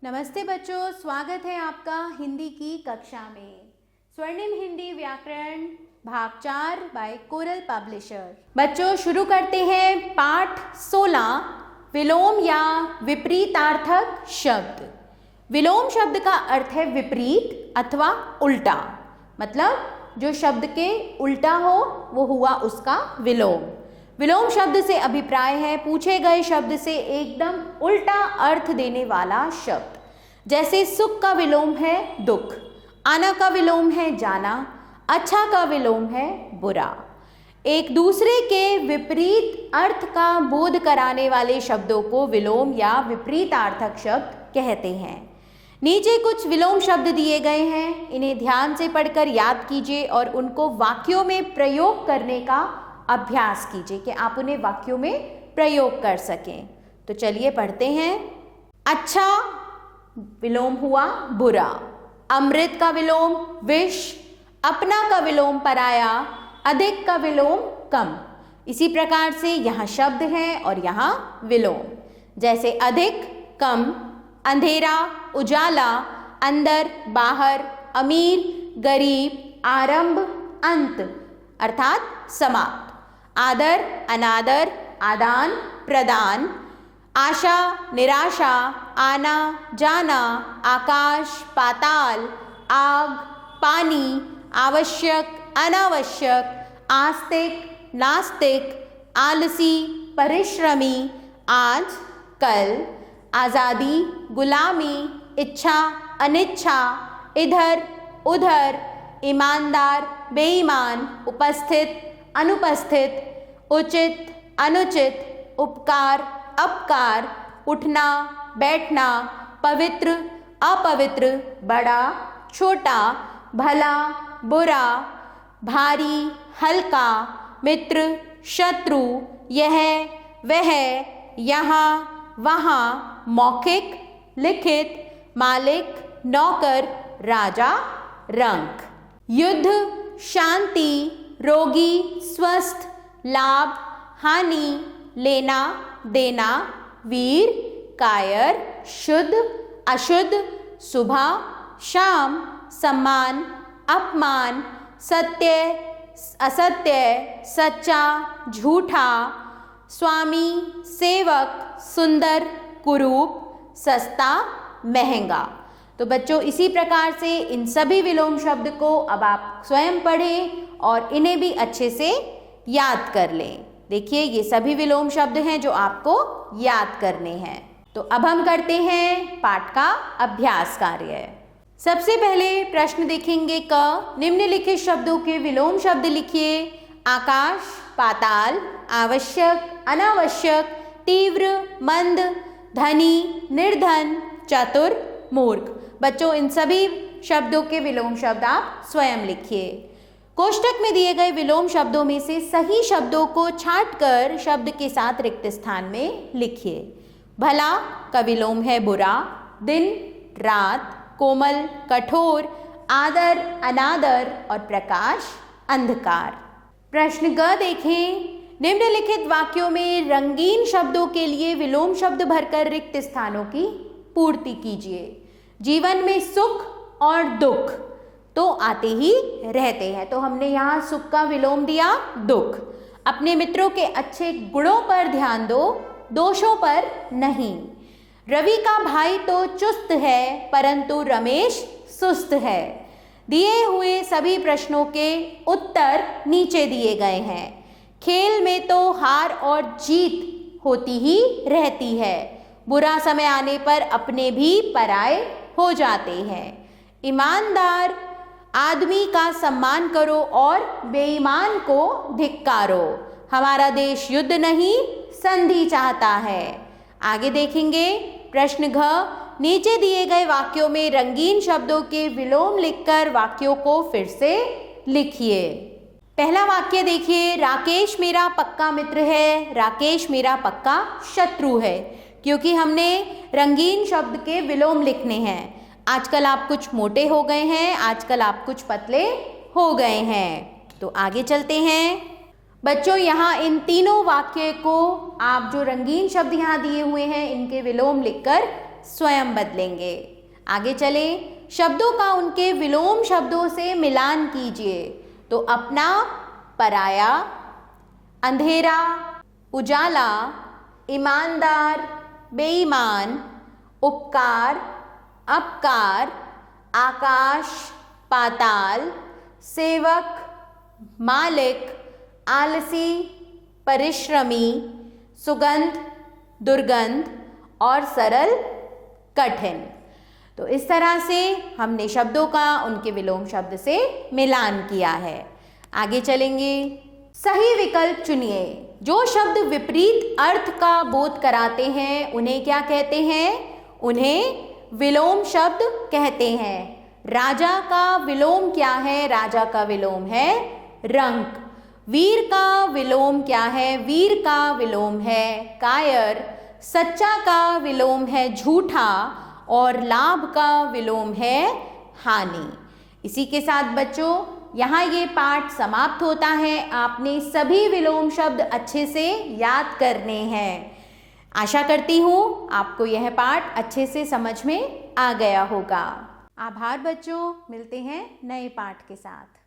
नमस्ते बच्चों, स्वागत है आपका हिंदी की कक्षा में। स्वर्णिम हिंदी व्याकरण भाग 4 बाय कोरल पब्लिशर। बच्चों शुरू करते हैं पाठ 16 विलोम या विपरीतार्थक शब्द। विलोम शब्द का अर्थ है विपरीत अथवा उल्टा, मतलब जो शब्द के उल्टा हो वो हुआ उसका विलोम। विलोम शब्द से अभिप्राय है पूछे गए शब्द से एकदम उल्टा अर्थ देने वाला शब्द। जैसे सुख का विलोम है दुख, आना का विलोम है जाना, अच्छा का विलोम है बुरा। एक दूसरे के विपरीत अर्थ का बोध कराने वाले शब्दों को विलोम या विपरीतार्थक शब्द कहते हैं। नीचे कुछ विलोम शब्द दिए गए हैं, इन्हें ध्यान से पढ़कर याद कीजिए और उनको वाक्यों में प्रयोग करने का अभ्यास कीजिए कि आप उन्हें वाक्यों में प्रयोग कर सकें। तो चलिए पढ़ते हैं। अच्छा विलोम हुआ बुरा, अमृत का विलोम विष, अपना का विलोम पराया, अधिक का विलोम कम। इसी प्रकार से यहाँ शब्द हैं और यहाँ विलोम, जैसे अधिक कम, अंधेरा उजाला, अंदर बाहर, अमीर गरीब, आरंभ अंत अर्थात समाप्त, आदर अनादर, आदान प्रदान, आशा निराशा, आना जाना, आकाश पाताल, आग पानी, आवश्यक अनावश्यक, आस्तिक नास्तिक, आलसी परिश्रमी, आज कल, आज़ादी गुलामी, इच्छा अनिच्छा, इधर उधर, ईमानदार बेईमान, उपस्थित अनुपस्थित, उचित अनुचित, उपकार अपकार, उठना बैठना, पवित्र अपवित्र, बड़ा छोटा, भला बुरा, भारी हल्का, मित्र शत्रु, यह वह, यहाँ वहाँ, मौखिक लिखित, मालिक नौकर, राजा रंक, युद्ध शांति, रोगी स्वस्थ, लाभ हानि, लेना देना, वीर कायर, शुद्ध अशुद्ध, सुबह शाम, सम्मान अपमान, सत्य असत्य, सच्चा झूठा, स्वामी सेवक, सुंदर कुरूप, सस्ता महंगा। तो बच्चों इसी प्रकार से इन सभी विलोम शब्द को अब आप स्वयं पढ़ें और इन्हें भी अच्छे से याद कर लें। देखिए ये सभी विलोम शब्द हैं जो आपको याद करने हैं। तो अब हम करते हैं पाठ का अभ्यास कार्य। सबसे पहले प्रश्न देखेंगे क, निम्नलिखित शब्दों के विलोम शब्द लिखिए। आकाश पाताल, आवश्यक अनावश्यक, तीव्र मंद, धनी निर्धन, चतुर मूर्ख। बच्चों इन सभी शब्दों के विलोम शब्द आप स्वयं लिखिए। कोष्टक में दिए गए विलोम शब्दों में से सही शब्दों को छांटकर शब्द के साथ रिक्त स्थान में लिखिए। भला का विलोम है बुरा, दिन रात, कोमल कठोर, आदर अनादर और प्रकाश अंधकार। प्रश्न ग देखें। निम्नलिखित वाक्यों में रंगीन शब्दों के लिए विलोम शब्द भरकर रिक्त स्थानों की पूर्ति कीजिए। जीवन में सुख और दुख तो आते ही रहते हैं, तो हमने यहाँ सुख का विलोम दिया दुख। अपने मित्रों के अच्छे गुणों पर ध्यान दो, दोषों पर नहीं। रवि का भाई तो चुस्त है परंतु रमेश सुस्त है। दिए हुए सभी प्रश्नों के उत्तर नीचे दिए गए हैं। खेल में तो हार और जीत होती ही रहती है, बुरा समय आने पर अपने भी पराए हो जाते हैं। ईमानदार आदमी का सम्मान करो और बेईमान को धिक्कारो। हमारा देश युद्ध नहीं संधि चाहता है। आगे देखेंगे प्रश्न घ, नीचे दिए गए वाक्यों में रंगीन शब्दों के विलोम लिखकर वाक्यों को फिर से लिखिए। पहला वाक्य देखिए, राकेश मेरा पक्का मित्र है, राकेश मेरा पक्का शत्रु है। क्योंकि हमने रंगीन शब्द के विलोम लिखने हैं। आजकल आप कुछ मोटे हो गए हैं, आजकल आप कुछ पतले हो गए हैं। तो आगे चलते हैं। बच्चों यहाँ इन तीनों वाक्य को आप जो रंगीन शब्द यहाँ दिए हुए हैं इनके विलोम लिखकर स्वयं बदलेंगे। आगे चले, शब्दों का उनके विलोम शब्दों से मिलान कीजिए। तो अपना, पराया, अंधेरा, उजाला, ईमानदार, बेईमान, उपकार, अपकार, आकाश, पाताल, सेवक, मालिक, आलसी, परिश्रमी, सुगंध, दुर्गंध और सरल, कठिन। तो इस तरह से हमने शब्दों का उनके विलोम शब्द से मिलान किया है। आगे चलेंगे, सही विकल्प चुनिए। जो शब्द विपरीत अर्थ का बोध कराते हैं उन्हें क्या कहते हैं? उन्हें विलोम शब्द कहते हैं। राजा का विलोम क्या है? राजा का विलोम है रंक। वीर का विलोम क्या है? वीर का विलोम है कायर। सच्चा का विलोम है झूठा और लाभ का विलोम है हानि। इसी के साथ बच्चों यहाँ ये पाठ समाप्त होता है। आपने सभी विलोम शब्द अच्छे से याद करने हैं। आशा करती हूँ आपको यह पाठ अच्छे से समझ में आ गया होगा। आभार बच्चों, मिलते हैं नए पाठ के साथ।